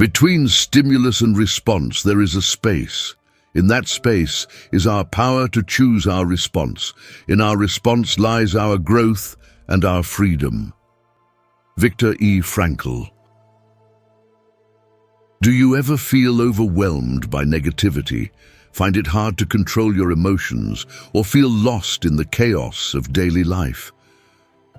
Between stimulus and response, there is a space. In that space is our power to choose our response. In our response lies our growth and our freedom. Viktor E. Frankl. Do you ever feel overwhelmed by negativity, find it hard to control your emotions, or feel lost in the chaos of daily life?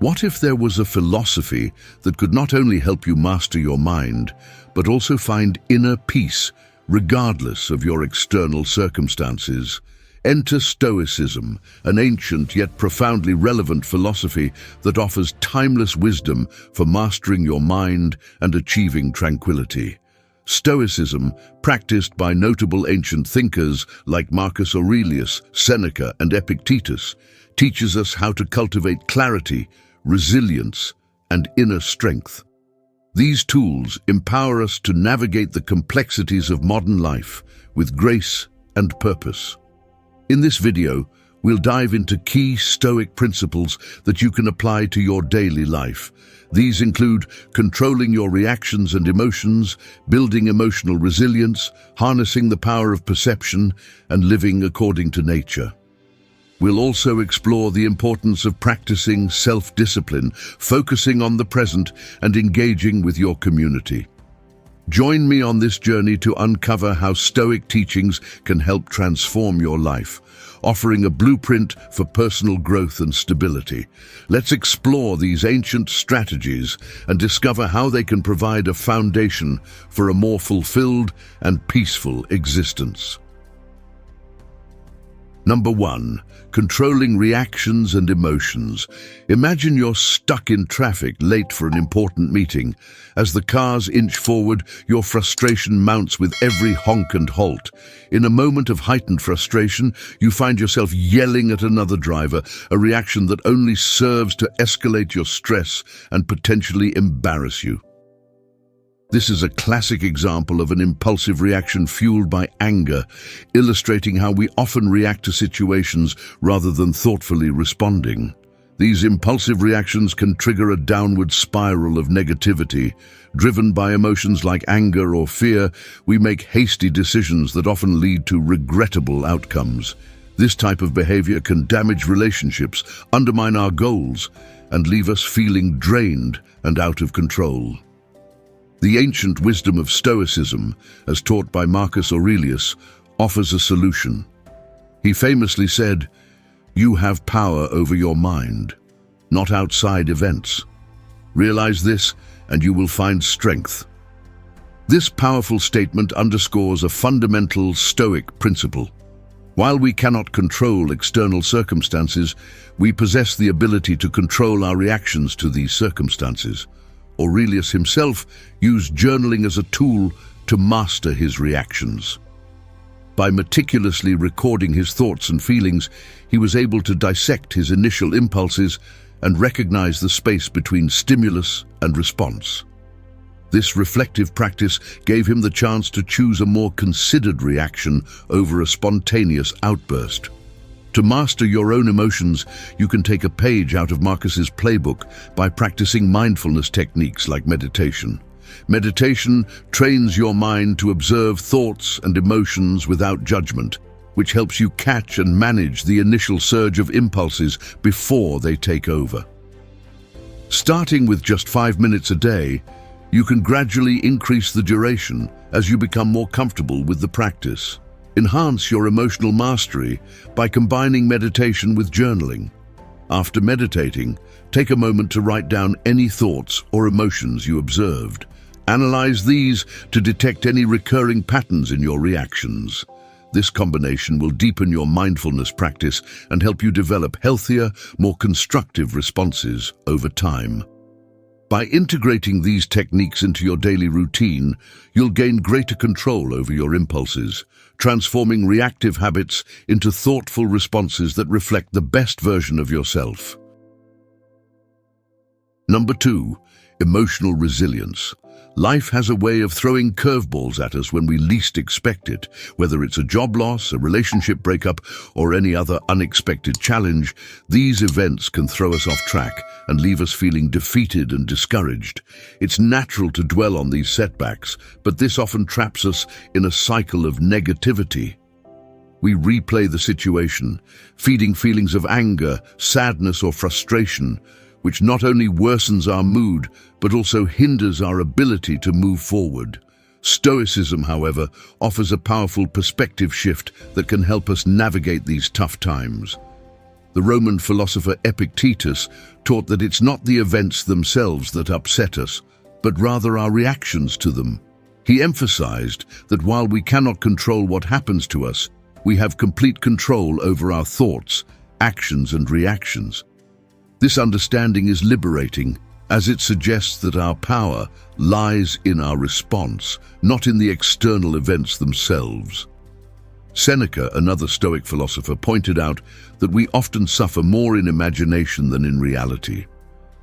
What if there was a philosophy that could not only help you master your mind, but also find inner peace, regardless of your external circumstances? Enter Stoicism, an ancient yet profoundly relevant philosophy that offers timeless wisdom for mastering your mind and achieving tranquility. Stoicism, practiced by notable ancient thinkers like Marcus Aurelius, Seneca, and Epictetus, teaches us how to cultivate clarity, resilience, and inner strength. These tools empower us to navigate the complexities of modern life with grace and purpose. In this video, we'll dive into key Stoic principles that you can apply to your daily life. These include controlling your reactions and emotions, building emotional resilience, harnessing the power of perception, and living according to nature. We'll also explore the importance of practicing self-discipline, focusing on the present, and engaging with your community. Join me on this journey to uncover how Stoic teachings can help transform your life, offering a blueprint for personal growth and stability. Let's explore these ancient strategies and discover how they can provide a foundation for a more fulfilled and peaceful existence. Number 1. Controlling reactions and emotions. Imagine you're stuck in traffic, late for an important meeting. As the cars inch forward, your frustration mounts with every honk and halt. In a moment of heightened frustration, you find yourself yelling at another driver, a reaction that only serves to escalate your stress and potentially embarrass you. This is a classic example of an impulsive reaction fueled by anger, illustrating how we often react to situations rather than thoughtfully responding. These impulsive reactions can trigger a downward spiral of negativity. Driven by emotions like anger or fear, we make hasty decisions that often lead to regrettable outcomes. This type of behavior can damage relationships, undermine our goals, and leave us feeling drained and out of control. The ancient wisdom of Stoicism, as taught by Marcus Aurelius, offers a solution. He famously said, "You have power over your mind, not outside events. Realize this, and you will find strength." This powerful statement underscores a fundamental Stoic principle. While we cannot control external circumstances, we possess the ability to control our reactions to these circumstances. Aurelius himself used journaling as a tool to master his reactions. By meticulously recording his thoughts and feelings, he was able to dissect his initial impulses and recognize the space between stimulus and response. This reflective practice gave him the chance to choose a more considered reaction over a spontaneous outburst. To master your own emotions, you can take a page out of Marcus's playbook by practicing mindfulness techniques like meditation. Meditation trains your mind to observe thoughts and emotions without judgment, which helps you catch and manage the initial surge of impulses before they take over. Starting with just 5 minutes a day, you can gradually increase the duration as you become more comfortable with the practice. Enhance your emotional mastery by combining meditation with journaling. After meditating, take a moment to write down any thoughts or emotions you observed. Analyze these to detect any recurring patterns in your reactions. This combination will deepen your mindfulness practice and help you develop healthier, more constructive responses over time. By integrating these techniques into your daily routine, you'll gain greater control over your impulses, transforming reactive habits into thoughtful responses that reflect the best version of yourself. Number 2. Emotional resilience. Life has a way of throwing curveballs at us when we least expect it. Whether it's a job loss, a relationship breakup, or any other unexpected challenge, these events can throw us off track and leave us feeling defeated and discouraged. It's natural to dwell on these setbacks, but this often traps us in a cycle of negativity. We replay the situation, feeding feelings of anger, sadness, or frustration, which not only worsens our mood, but also hinders our ability to move forward. Stoicism, however, offers a powerful perspective shift that can help us navigate these tough times. The Roman philosopher Epictetus taught that it's not the events themselves that upset us, but rather our reactions to them. He emphasized that while we cannot control what happens to us, we have complete control over our thoughts, actions, and reactions. This understanding is liberating, as it suggests that our power lies in our response, not in the external events themselves. Seneca, another Stoic philosopher, pointed out that we often suffer more in imagination than in reality.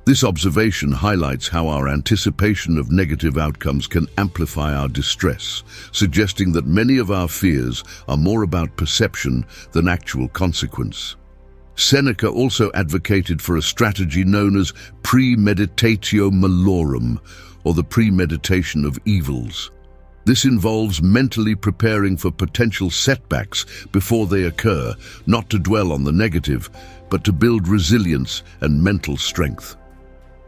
This observation highlights how our anticipation of negative outcomes can amplify our distress, suggesting that many of our fears are more about perception than actual consequence. Seneca also advocated for a strategy known as premeditatio malorum, or the premeditation of evils. This involves mentally preparing for potential setbacks before they occur, not to dwell on the negative, but to build resilience and mental strength.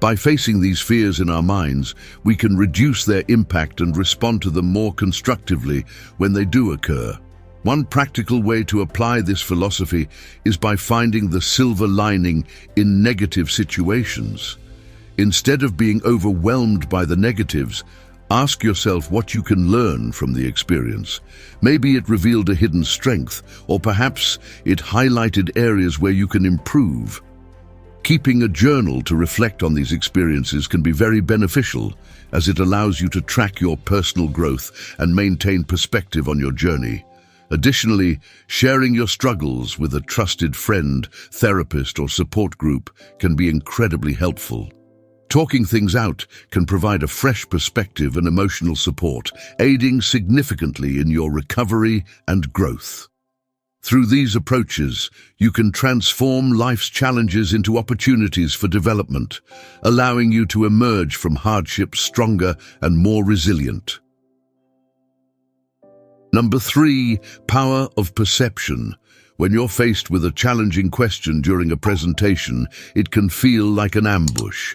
By facing these fears in our minds, we can reduce their impact and respond to them more constructively when they do occur. One practical way to apply this philosophy is by finding the silver lining in negative situations. Instead of being overwhelmed by the negatives, ask yourself what you can learn from the experience. Maybe it revealed a hidden strength, or perhaps it highlighted areas where you can improve. Keeping a journal to reflect on these experiences can be very beneficial, as it allows you to track your personal growth and maintain perspective on your journey. Additionally, sharing your struggles with a trusted friend, therapist, or support group can be incredibly helpful. Talking things out can provide a fresh perspective and emotional support, aiding significantly in your recovery and growth. Through these approaches, you can transform life's challenges into opportunities for development, allowing you to emerge from hardship stronger and more resilient. Number 3, power of perception. When you're faced with a challenging question during a presentation, it can feel like an ambush.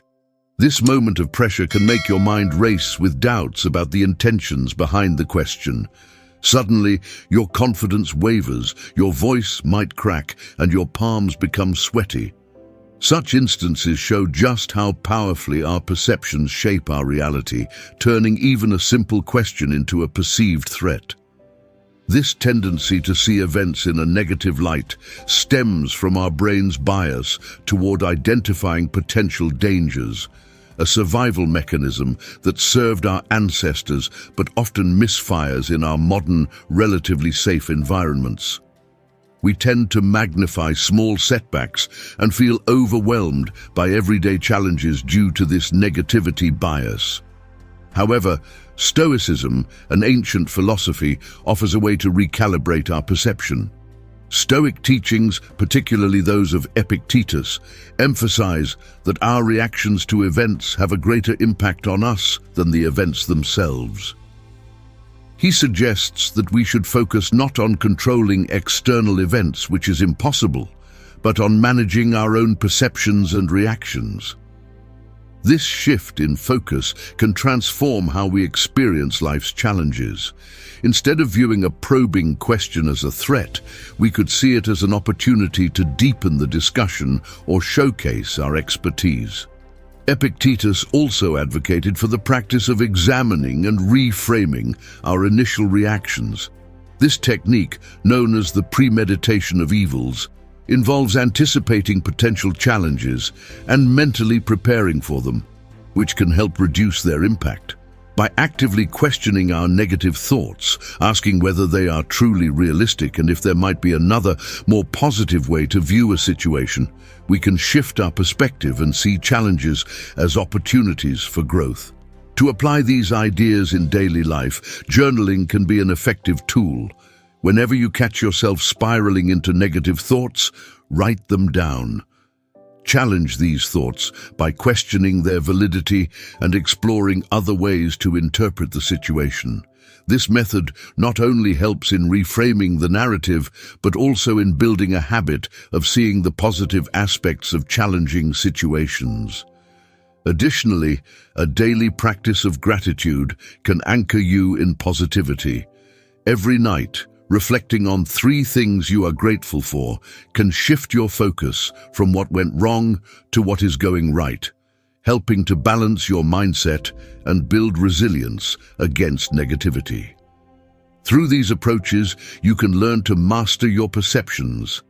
This moment of pressure can make your mind race with doubts about the intentions behind the question. Suddenly, your confidence wavers, your voice might crack, and your palms become sweaty. Such instances show just how powerfully our perceptions shape our reality, turning even a simple question into a perceived threat. This tendency to see events in a negative light stems from our brain's bias toward identifying potential dangers, a survival mechanism that served our ancestors but often misfires in our modern, relatively safe environments. We tend to magnify small setbacks and feel overwhelmed by everyday challenges due to this negativity bias. However, Stoicism, an ancient philosophy, offers a way to recalibrate our perception. Stoic teachings, particularly those of Epictetus, emphasize that our reactions to events have a greater impact on us than the events themselves. He suggests that we should focus not on controlling external events, which is impossible, but on managing our own perceptions and reactions. This shift in focus can transform how we experience life's challenges. Instead of viewing a probing question as a threat, we could see it as an opportunity to deepen the discussion or showcase our expertise. Epictetus also advocated for the practice of examining and reframing our initial reactions. This technique, known as the premeditation of evils, involves anticipating potential challenges and mentally preparing for them, which can help reduce their impact. By actively questioning our negative thoughts, asking whether they are truly realistic and if there might be another, more positive way to view a situation, we can shift our perspective and see challenges as opportunities for growth. To apply these ideas in daily life, journaling can be an effective tool. Whenever you catch yourself spiraling into negative thoughts, write them down. Challenge these thoughts by questioning their validity and exploring other ways to interpret the situation. This method not only helps in reframing the narrative, but also in building a habit of seeing the positive aspects of challenging situations. Additionally, a daily practice of gratitude can anchor you in positivity. Every night, reflecting on 3 things you are grateful for can shift your focus from what went wrong to what is going right, helping to balance your mindset and build resilience against negativity. Through these approaches, you can learn to master your perceptions,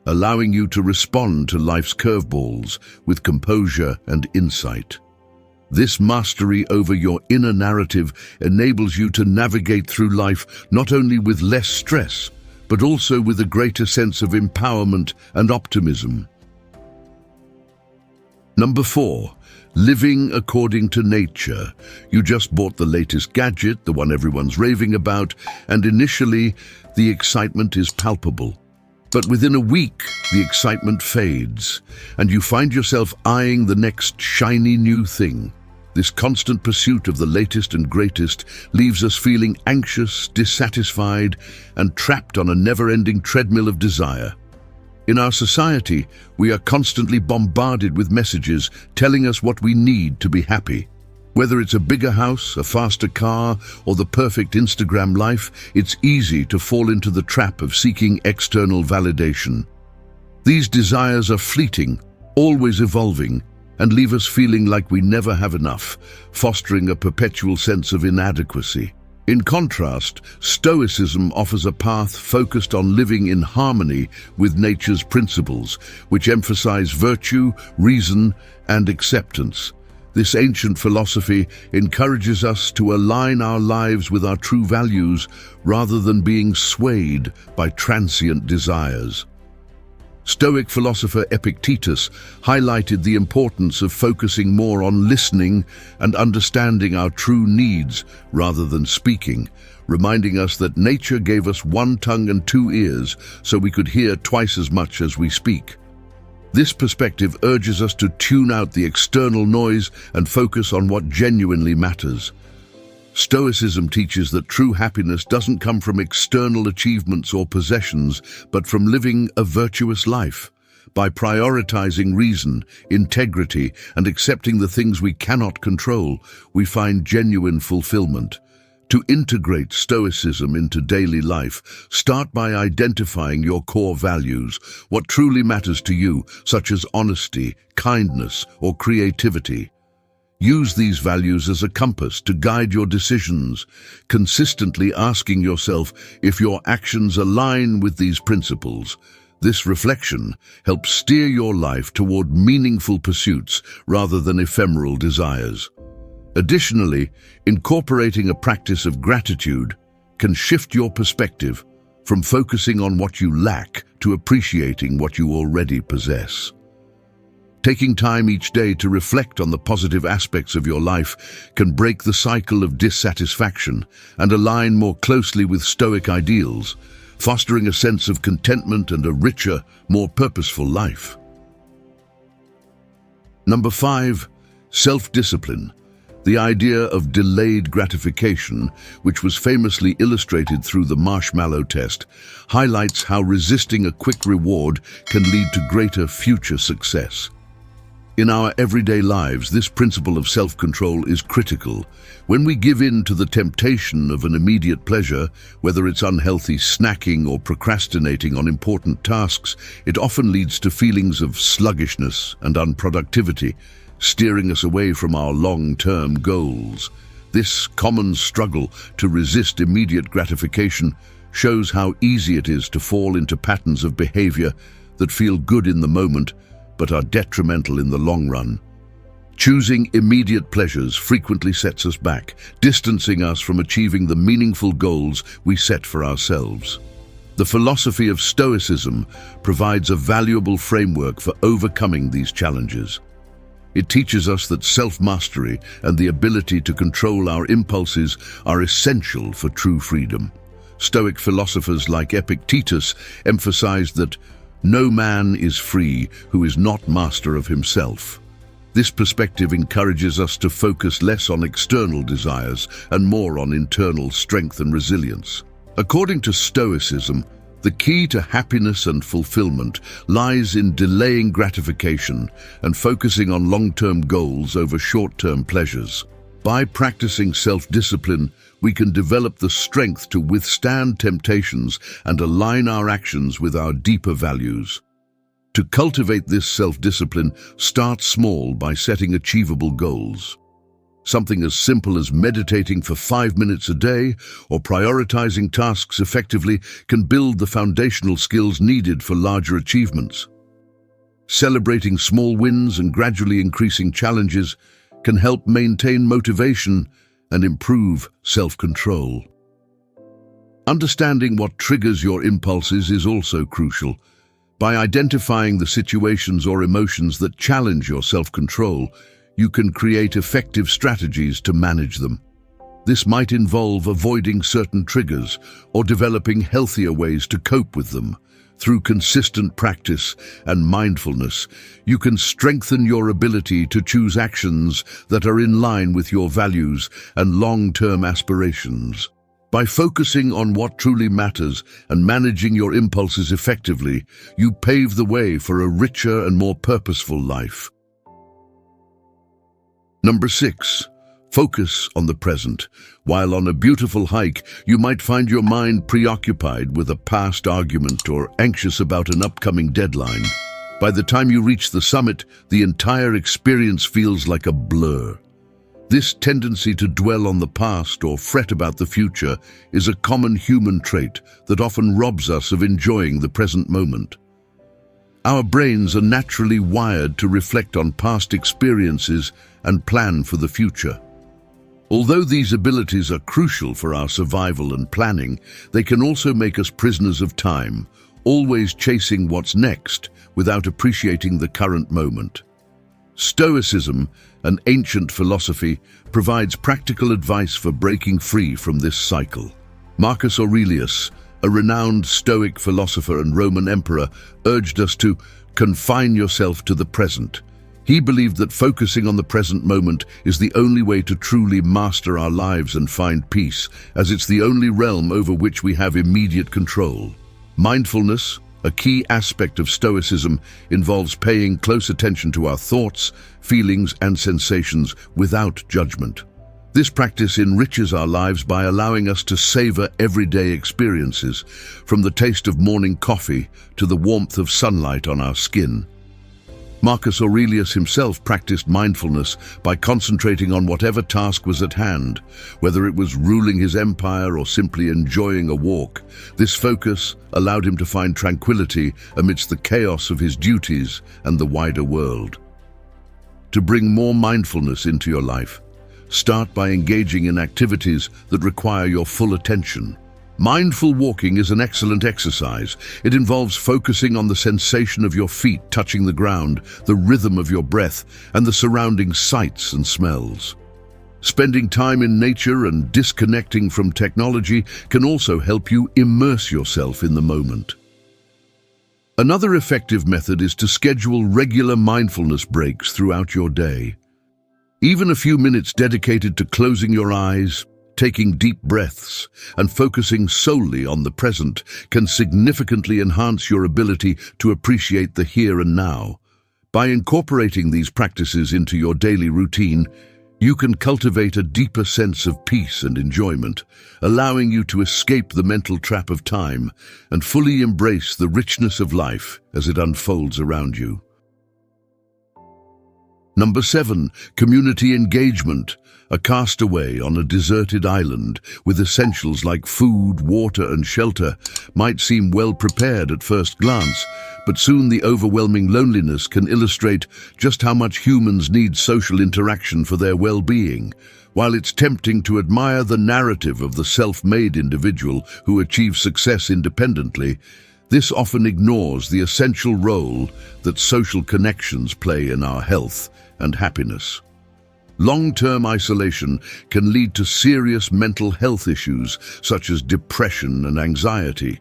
allowing you to respond to life's curveballs with composure and insight. This mastery over your inner narrative enables you to navigate through life not only with less stress, but also with a greater sense of empowerment and optimism. Number 4, living according to nature. You just bought the latest gadget, the one everyone's raving about, and initially the excitement is palpable. But within a week, the excitement fades, and you find yourself eyeing the next shiny new thing. This constant pursuit of the latest and greatest leaves us feeling anxious, dissatisfied, and trapped on a never-ending treadmill of desire. In our society, we are constantly bombarded with messages telling us what we need to be happy. Whether it's a bigger house, a faster car, or the perfect Instagram life, it's easy to fall into the trap of seeking external validation. These desires are fleeting, always evolving, and leave us feeling like we never have enough, fostering a perpetual sense of inadequacy. In contrast, Stoicism offers a path focused on living in harmony with nature's principles, which emphasize virtue, reason, and acceptance. This ancient philosophy encourages us to align our lives with our true values rather than being swayed by transient desires. Stoic philosopher Epictetus highlighted the importance of focusing more on listening and understanding our true needs rather than speaking, reminding us that nature gave us 1 tongue and 2 ears so we could hear twice as much as we speak. This perspective urges us to tune out the external noise and focus on what genuinely matters. Stoicism teaches that true happiness doesn't come from external achievements or possessions, but from living a virtuous life. By prioritizing reason, integrity, and accepting the things we cannot control, we find genuine fulfillment. To integrate Stoicism into daily life, start by identifying your core values, what truly matters to you, such as honesty, kindness, or creativity. Use these values as a compass to guide your decisions, consistently asking yourself if your actions align with these principles. This reflection helps steer your life toward meaningful pursuits rather than ephemeral desires. Additionally, incorporating a practice of gratitude can shift your perspective from focusing on what you lack to appreciating what you already possess. Taking time each day to reflect on the positive aspects of your life can break the cycle of dissatisfaction and align more closely with Stoic ideals, fostering a sense of contentment and a richer, more purposeful life. Number 5, self-discipline. The idea of delayed gratification, which was famously illustrated through the marshmallow test, highlights how resisting a quick reward can lead to greater future success. In our everyday lives, this principle of self-control is critical. When we give in to the temptation of an immediate pleasure, whether it's unhealthy snacking or procrastinating on important tasks, it often leads to feelings of sluggishness and unproductivity, steering us away from our long-term goals. This common struggle to resist immediate gratification shows how easy it is to fall into patterns of behavior that feel good in the moment but are detrimental in the long run. Choosing immediate pleasures frequently sets us back, distancing us from achieving the meaningful goals we set for ourselves. The philosophy of Stoicism provides a valuable framework for overcoming these challenges. It teaches us that self-mastery and the ability to control our impulses are essential for true freedom. Stoic philosophers like Epictetus emphasized that no man is free who is not master of himself. This perspective encourages us to focus less on external desires and more on internal strength and resilience. According to Stoicism, the key to happiness and fulfillment lies in delaying gratification and focusing on long-term goals over short-term pleasures. By practicing self-discipline, we can develop the strength to withstand temptations and align our actions with our deeper values. To cultivate this self-discipline, start small by setting achievable goals. Something as simple as meditating for 5 minutes a day or prioritizing tasks effectively can build the foundational skills needed for larger achievements. Celebrating small wins and gradually increasing challenges can help maintain motivation and improve self-control. Understanding what triggers your impulses is also crucial. By identifying the situations or emotions that challenge your self-control, you can create effective strategies to manage them. This might involve avoiding certain triggers or developing healthier ways to cope with them. Through consistent practice and mindfulness, you can strengthen your ability to choose actions that are in line with your values and long-term aspirations. By focusing on what truly matters and managing your impulses effectively, you pave the way for a richer and more purposeful life. Number 6. Focus on the present. While on a beautiful hike, you might find your mind preoccupied with a past argument or anxious about an upcoming deadline. By the time you reach the summit, the entire experience feels like a blur. This tendency to dwell on the past or fret about the future is a common human trait that often robs us of enjoying the present moment. Our brains are naturally wired to reflect on past experiences and plan for the future. Although these abilities are crucial for our survival and planning, they can also make us prisoners of time, always chasing what's next without appreciating the current moment. Stoicism, an ancient philosophy, provides practical advice for breaking free from this cycle. Marcus Aurelius, a renowned Stoic philosopher and Roman emperor, urged us to confine yourself to the present. He believed that focusing on the present moment is the only way to truly master our lives and find peace, as it's the only realm over which we have immediate control. Mindfulness, a key aspect of Stoicism, involves paying close attention to our thoughts, feelings, and sensations without judgment. This practice enriches our lives by allowing us to savor everyday experiences, from the taste of morning coffee to the warmth of sunlight on our skin. Marcus Aurelius himself practiced mindfulness by concentrating on whatever task was at hand, whether it was ruling his empire or simply enjoying a walk. This focus allowed him to find tranquility amidst the chaos of his duties and the wider world. To bring more mindfulness into your life, start by engaging in activities that require your full attention. Mindful walking is an excellent exercise. It involves focusing on the sensation of your feet touching the ground, the rhythm of your breath, and the surrounding sights and smells. Spending time in nature and disconnecting from technology can also help you immerse yourself in the moment. Another effective method is to schedule regular mindfulness breaks throughout your day. Even a few minutes dedicated to closing your eyes, taking deep breaths, and focusing solely on the present can significantly enhance your ability to appreciate the here and now. By incorporating these practices into your daily routine, you can cultivate a deeper sense of peace and enjoyment, allowing you to escape the mental trap of time and fully embrace the richness of life as it unfolds around you. Number 7, community engagement. A castaway on a deserted island with essentials like food, water, and shelter might seem well prepared at first glance, but soon the overwhelming loneliness can illustrate just how much humans need social interaction for their well-being. While it's tempting to admire the narrative of the self-made individual who achieves success independently, this often ignores the essential role that social connections play in our health and happiness. Long-term isolation can lead to serious mental health issues such as depression and anxiety,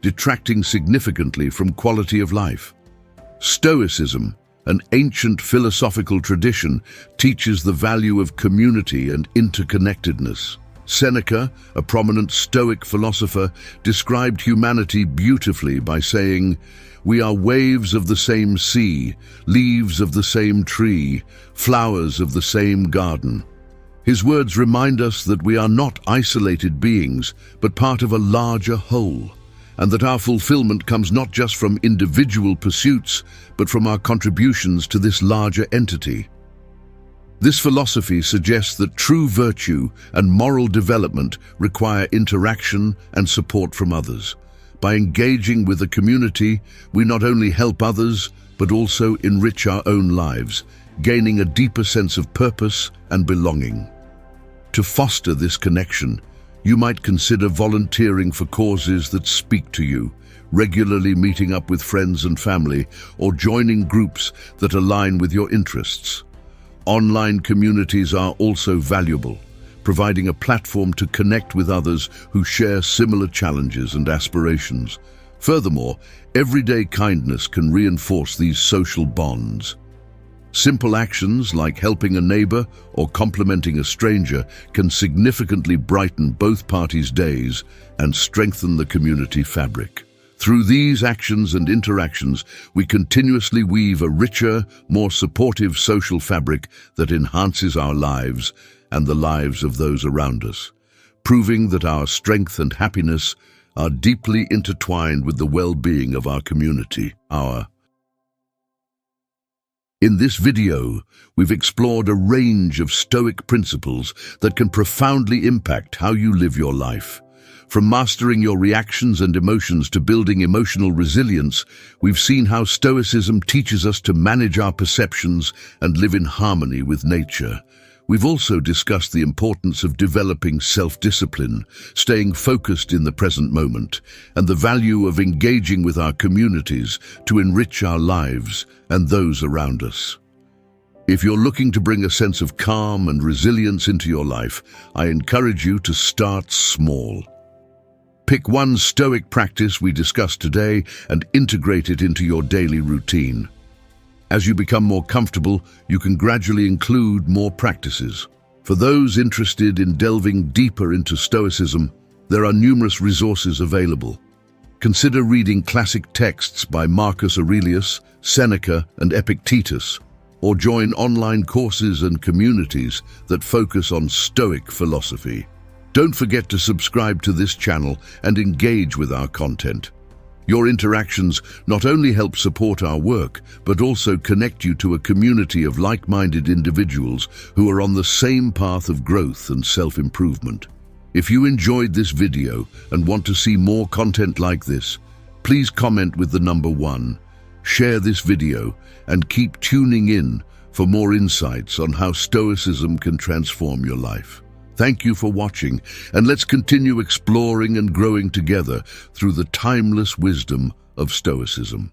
detracting significantly from quality of life. Stoicism, an ancient philosophical tradition, teaches the value of community and interconnectedness. Seneca, a prominent Stoic philosopher, described humanity beautifully by saying, "We are waves of the same sea, leaves of the same tree, flowers of the same garden." His words remind us that we are not isolated beings, but part of a larger whole, and that our fulfillment comes not just from individual pursuits, but from our contributions to this larger entity. This philosophy suggests that true virtue and moral development require interaction and support from others. By engaging with a community, we not only help others, but also enrich our own lives, gaining a deeper sense of purpose and belonging. To foster this connection, you might consider volunteering for causes that speak to you, regularly meeting up with friends and family, or joining groups that align with your interests. Online communities are also valuable, providing a platform to connect with others who share similar challenges and aspirations. Furthermore, everyday kindness can reinforce these social bonds. Simple actions like helping a neighbor or complimenting a stranger can significantly brighten both parties' days and strengthen the community fabric. Through these actions and interactions, we continuously weave a richer, more supportive social fabric that enhances our lives and the lives of those around us, proving that our strength and happiness are deeply intertwined with the well-being of our community. In this video, we've explored a range of Stoic principles that can profoundly impact how you live your life. From mastering your reactions and emotions to building emotional resilience, we've seen how Stoicism teaches us to manage our perceptions and live in harmony with nature. We've also discussed the importance of developing self-discipline, staying focused in the present moment, and the value of engaging with our communities to enrich our lives and those around us. If you're looking to bring a sense of calm and resilience into your life, I encourage you to start small. Pick one Stoic practice we discussed today and integrate it into your daily routine. As you become more comfortable, you can gradually include more practices. For those interested in delving deeper into Stoicism, there are numerous resources available. Consider reading classic texts by Marcus Aurelius, Seneca, and Epictetus, or join online courses and communities that focus on Stoic philosophy. Don't forget to subscribe to this channel and engage with our content. Your interactions not only help support our work, but also connect you to a community of like-minded individuals who are on the same path of growth and self-improvement. If you enjoyed this video and want to see more content like this, please comment with the number 1, share this video, and keep tuning in for more insights on how Stoicism can transform your life. Thank you for watching, and let's continue exploring and growing together through the timeless wisdom of Stoicism.